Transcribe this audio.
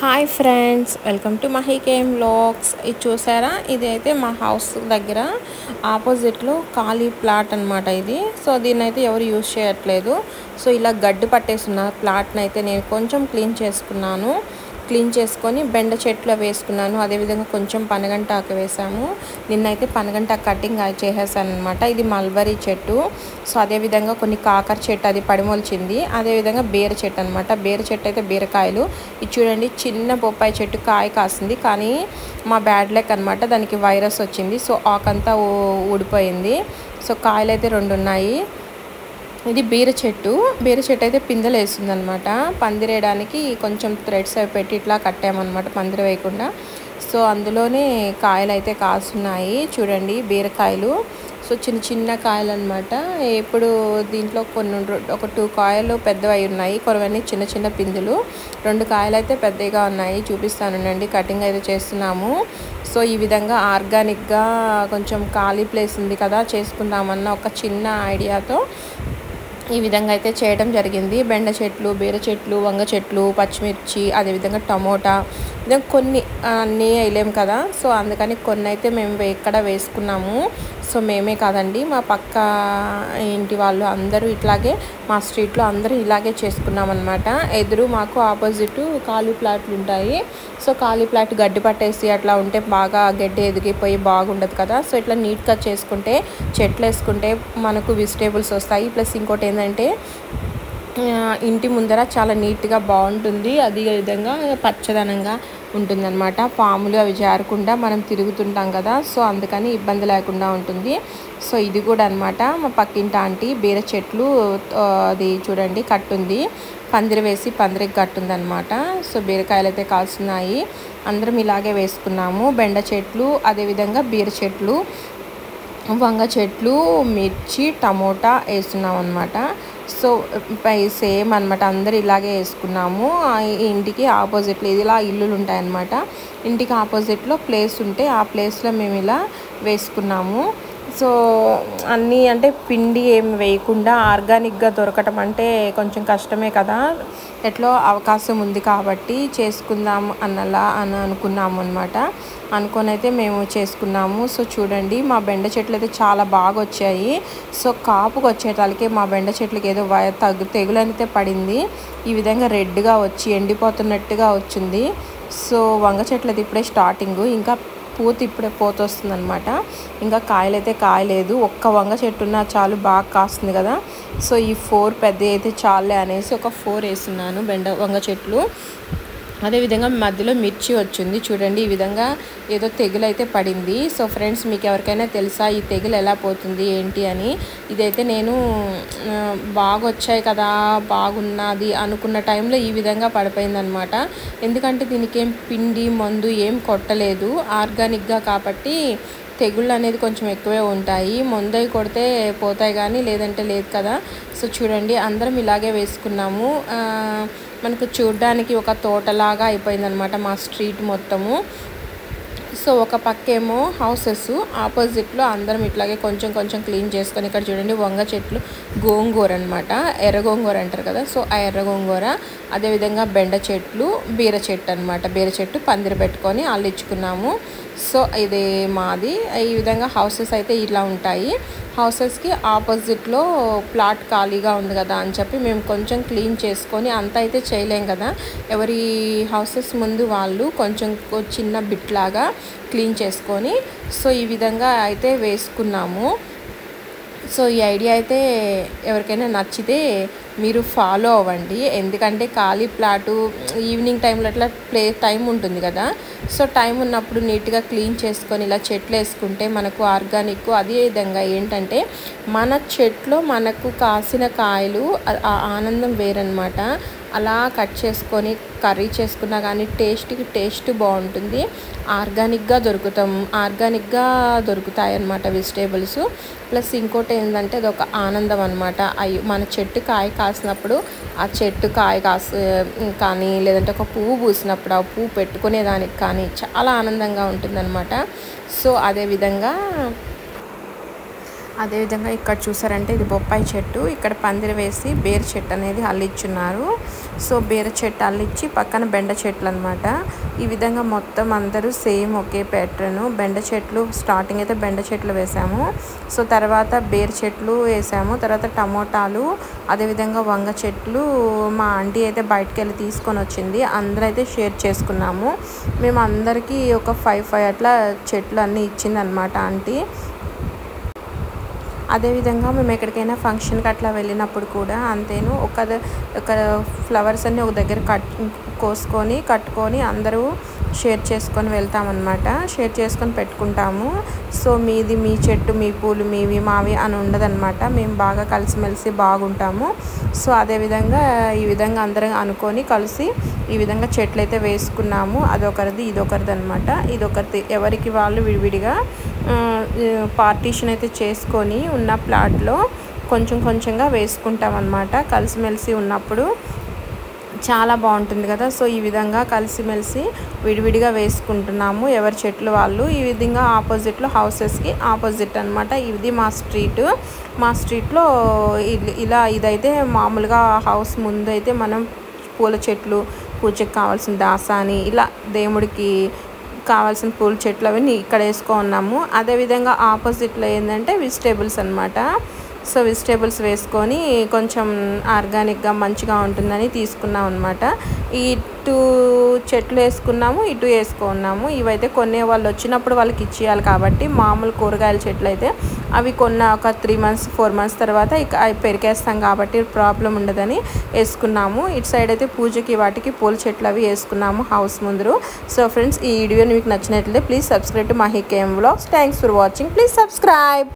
Hi friends, welcome to Mahi came vlogs. ఇది చూసారా, ఇది అయితే మా హౌస్ దగ్గర ఆపోజిట్లో ఖాళీ ప్లాట్ అనమాట ఇది. సో దీన్ని అయితే ఎవరు యూజ్ చేయట్లేదు. సో ఇలా గడ్డి పట్టేస్తున్న ప్లాట్ని అయితే నేను కొంచెం క్లీన్ చేసుకొని బెండ చెట్లు వేసుకున్నాను. అదేవిధంగా కొంచెం పనగంటాకు వేసాము. నిన్నైతే పనగంటాకు కటింగ్ చేసేసాను అనమాట. ఇది మల్బరీ చెట్టు. సో అదేవిధంగా కొన్ని కాకర చెట్టు అది పడిమొలిచింది. అదేవిధంగా బీర చెట్టు అనమాట. బీర చెట్టు అయితే బీరకాయలు. ఇది చూడండి, చిన్న బొప్పాయి చెట్టు కాయ కాసింది, కానీ మా బ్యాడ్ లక్ అనమాట, దానికి వైరస్ వచ్చింది. సో ఆకంతా ఊడిపోయింది. సో కాయలు అయితే 2 ఉన్నాయి. ఇది బీర చెట్టు అయితే పిందెలు వేస్తుంది అనమాట. పందిరేయడానికి కొంచెం థ్రెడ్స్ అవి పెట్టి ఇట్లా కట్టామన్నమాట, పందిరి వేయకుండా. సో అందులోనే కాయలు అయితే కాస్తున్నాయి. చూడండి బీరకాయలు. సో చిన్న కాయలు అనమాట. ఇప్పుడు దీంట్లో ఒక 2 కాయలు పెద్దవి ఉన్నాయి, కొరవన్నీ చిన్న పిందులు. 2 కాయలు అయితే పెద్దగా ఉన్నాయి. చూపిస్తానండి. కటింగ్ అయితే చేస్తున్నాము. సో ఈ విధంగా ఆర్గానిక్గా కొంచెం ఖాళీ ప్లేస్ ఉంది కదా, చేసుకుందామన్న ఒక చిన్న ఐడియాతో ఈ విధంగా అయితే చేయడం జరిగింది. బెండ చెట్లు, బీర చెట్లు, వంగ చెట్లు, పచ్చిమిర్చి, అదేవిధంగా టమోటా, విధంగా కొన్ని అన్నీ వేయలేము కదా. సో అందుకని కొన్ని అయితే మేము ఇక్కడ వేసుకున్నాము. సో మేమే కాదండి, మా పక్క ఇంటి వాళ్ళు అందరూ ఇట్లాగే, మా స్ట్రీట్లో అందరూ ఇలాగే చేసుకున్నాం అనమాట. ఎదురు మాకు ఆపోజిట్ ఖాళీ ప్లాట్లు ఉంటాయి. సో ఖాళీ ప్లాట్ గడ్డి పట్టేసి అట్లా ఉంటే బాగా గడ్డి ఎదిగిపోయి బాగుండదు కదా. సో ఇట్లా నీట్గా చేసుకుంటే, చెట్లు వేసుకుంటే మనకు వెజిటేబుల్స్ వస్తాయి. ప్లస్ ఇంకోటి ఏంటంటే ఇంటి ముందర చాలా నీట్గా బాగుంటుంది. అదే విధంగా పచ్చదనంగా ఉంటుందన్నమాట. పాములు అవి జారకుండా మనం తిరుగుతుంటాం కదా. సో అందుకని ఇబ్బంది లేకుండా ఉంటుంది. సో ఇది కూడా అనమాట, మా పక్కింటి ఆంటీ బీర చెట్లు అది చూడండి కట్టుంది, పందిరి వేసి పందిరికి కట్టుందనమాట. సో బీరకాయలు అయితే కాస్తున్నాయి. అందరం ఇలాగే వేసుకున్నాము. బెండ చెట్లు, అదేవిధంగా బీర చెట్లు, వంగ చెట్లు, మిర్చి, టమోటా వేస్తున్నాం అనమాట. సో సేమ్ అనమాట, అందరు ఇలాగే వేసుకున్నాము. ఇంటికి ఆపోజిట్లో ఇలా ఇల్లులు ఉంటాయన్నమాట. ఇంటికి ఆపోజిట్లో ప్లేస్ ఉంటే ఆ ప్లేస్లో మేము ఇలా వేసుకున్నాము. సో అన్నీ అంటే పిండి ఏం వేయకుండా ఆర్గానిక్గా దొరకటం అంటే కొంచెం కష్టమే కదా. ఎట్లో అవకాశం ఉంది కాబట్టి చేసుకుందాం అని అనుకున్నాము అనమాట. అనుకొని అయితే మేము చేసుకున్నాము. సో చూడండి, మా బెండ చెట్లు అయితే చాలా బాగా వచ్చాయి. సో కాపుకి వచ్చేటాలకి మా బెండ చెట్లకి ఏదో తెగులు అయితే పడింది. ఈ విధంగా రెడ్గా వచ్చి ఎండిపోతున్నట్టుగా వచ్చింది. సో వంగ చెట్లు అయితే ఇప్పుడే స్టార్టింగ్, ఇంకా ఇప్పుడే పూత వస్తుంది అనమాట. ఇంకా కాయలు అయితే కాయలేదు. ఒక్క వంగ చెట్టు ఉన్నా చాలు, బాగా కాస్తుంది కదా. సో ఈ 4 పెద్ద అయితే చాలే అనేసి ఒక 4 వేస్తున్నాను వంగ చెట్లు. అదేవిధంగా మధ్యలో మిర్చి వచ్చింది. చూడండి, ఈ విధంగా ఏదో తెగులు అయితే పడింది. సో ఫ్రెండ్స్, మీకు ఎవరికైనా తెలుసా ఈ తెగులు ఎలా పోతుంది ఏంటి అని? ఇదైతే నేను బాగా వచ్చాయి కదా, బాగున్నది అనుకున్న టైంలో ఈ విధంగా పడిపోయింది అనమాట. ఎందుకంటే దీనికి ఏం పిండి మందు ఏం కొట్టలేదు, ఆర్గానిక్గా కాబట్టి తెగుళ్ళు అనేది కొంచెం ఎక్కువే ఉంటాయి. మందు కొడితే పోతాయి కానీ లేదంటే లేదు కదా. సో చూడండి, అందరం ఇలాగే వేసుకున్నాము. మనకు చూడడానికి ఒక తోటలాగా అయిపోయిందనమాట మా స్ట్రీట్ మొత్తము. సో ఒక పక్కేమో హౌసెస్, ఆపోజిట్లో అందరం ఇట్లాగే కొంచెం క్లీన్ చేసుకొని, ఇక్కడ చూడండి వంగ చెట్లు, గోంగూర అనమాట, ఎర్ర గోంగూర అంటారు కదా. సో ఆ ఎర్ర గోంగూర, అదేవిధంగా బెండ చెట్లు, బీర చెట్టు అనమాట. బీర చెట్టు పందిరి పెట్టుకొని అల్లించుకున్నాము. సో ఇది మాది. ఈ విధంగా హౌసెస్ అయితే ఇలా ఉంటాయి. హౌసెస్కి ఆపోజిట్లో ప్లాట్ ఖాళీగా ఉంది కదా అని చెప్పి మేము కొంచెం క్లీన్ చేసుకొని, అంత అయితే చేయలేం కదా, ఎవరి హౌసెస్ ముందు వాళ్ళు కొంచెం చిన్న బిట్ లాగా క్లీన్ చేసుకొని, సో ఈ విధంగా అయితే వేసుకున్నాము. సో ఈ ఐడియా అయితే ఎవరికైనా నచ్చితే మీరు ఫాలో అవ్వండి. ఎందుకంటే ఖాళీ ప్లాటు ఈవినింగ్ టైంలో అట్లా టైం ఉంటుంది కదా. సో టైం ఉన్నప్పుడు నీట్గా క్లీన్ చేసుకొని ఇలా చెట్లు వేసుకుంటే మనకు ఆర్గానిక్. అదేవిధంగా ఏంటంటే మన చెట్లో మనకు కాసిన కాయలు ఆ ఆనందం వేరనమాట. అలా కట్ చేసుకొని కర్రీ చేసుకున్నా కానీ టేస్ట్ బాగుంటుంది. ఆర్గానిక్గా దొరుకుతాయి అన్నమాట వెజిటేబుల్స్. ప్లస్ ఇంకోటి ఏంటంటే అది ఒక ఆనందం అనమాట. మన చెట్టు కాయ కాసినప్పుడు, ఆ చెట్టు కాయ కానీ లేదంటే ఒక పువ్వు పూసినప్పుడు ఆ పువ్వు పెట్టుకునేదానికి కానీ చాలా ఆనందంగా ఉంటుందన్నమాట. సో అదేవిధంగా అదేవిధంగా ఇక్కడ చూసారంటే ఇది బొప్పాయి చెట్టు. ఇక్కడ పందిరి వేసి బేర చెట్టు అనేది అల్లిచ్చున్నారు. సో బేర చెట్టు అల్లిచ్చి పక్కన బెండ చెట్లు అనమాట. ఈ విధంగా మొత్తం అందరూ సేమ్ ఒకే ప్యాటర్న్. బెండ చెట్లు స్టార్టింగ్ అయితే బెండ చెట్లు వేసాము. సో తర్వాత బేర చెట్లు వేసాము. తర్వాత టమోటాలు, అదేవిధంగా వంగ చెట్లు మా ఆంటీ అయితే బయటకు వెళ్ళి తీసుకొని వచ్చింది. అందరూ అయితే షేర్ చేసుకున్నాము. మేము అందరికీ ఒక 5 అట్లా చెట్లు అన్నీ ఇచ్చింది అనమాట ఆంటీ. అదేవిధంగా మేము ఎక్కడికైనా ఫంక్షన్కి అట్లా వెళ్ళినప్పుడు కూడా అంతేను ఒక ఫ్లవర్స్ అన్నీ ఒక దగ్గర కోసుకొని కట్టుకొని అందరూ షేర్ చేసుకొని వెళ్తామన్నమాట. షేర్ చేసుకొని పెట్టుకుంటాము. సో మీది మీ చెట్టు, మీ పూలు మీవి మావి అని ఉండదన్నమాట. మేము బాగా కలిసిమెలిసి బాగుంటాము. సో అదేవిధంగా ఈ విధంగా అందరం అనుకొని కలిసి ఈ విధంగా చెట్లు అయితే వేసుకున్నాము. అదొకరిది ఇదొకరిది అనమాట. ఇదొకరిది ఎవరికి వాళ్ళు విడివిడిగా పార్టీషన్ అయితే చేసుకొని ఉన్న ప్లాట్లో కొంచెం కొంచెంగా వేసుకుంటాం అన్నమాట. కలిసిమెలిసి ఉన్నప్పుడు చాలా బాగుంటుంది కదా. సో ఈ విధంగా కలిసిమెలిసి విడివిడిగా వేసుకుంటున్నాము ఎవరి చెట్లు వాళ్ళు. ఈ విధంగా ఆపోజిట్లో హౌసెస్కి ఆపోజిట్ అనమాట. ఇది మా స్ట్రీట్. మా స్ట్రీట్లో ఇదైతే మామూలుగా హౌస్ ముందు అయితే మనం పూల చెట్లు, పూజకి కావాల్సిన దాసాని, ఇలా దేవుడికి కావాల్సిన పూల చెట్లు అవన్నీ ఇక్కడ వేసుకున్నాము. అదేవిధంగా ఆపోజిట్లో ఏంటంటే వెజిటేబుల్స్ అనమాట. సో వెజిటేబుల్స్ వేసుకొని కొంచెం ఆర్గానిక్గా మంచిగా ఉంటుందని తీసుకున్నాం అనమాట. ఇటు చెట్లు వేసుకున్నాము, ఇటు వేసుకున్నాము. ఇవైతే కొనే వాళ్ళు వచ్చినప్పుడు వాళ్ళకి ఇచ్చేయాలి కాబట్టి మామూలు కూరగాయల చెట్లు అయితే అవి ఒక 3 months 4 months తర్వాత ఇక అవి పెరికేస్తాం కాబట్టి ప్రాబ్లం ఉండదని వేసుకున్నాము. ఇటు సైడ్ అయితే పూజకి వాటికి పూల చెట్లు అవి వేసుకున్నాము హౌస్ ముందు. సో ఫ్రెండ్స్, ఈ వీడియో మీకు నచ్చినట్లయితే please subscribe to Mahi KM vlogs. Thanks for watching. Please subscribe.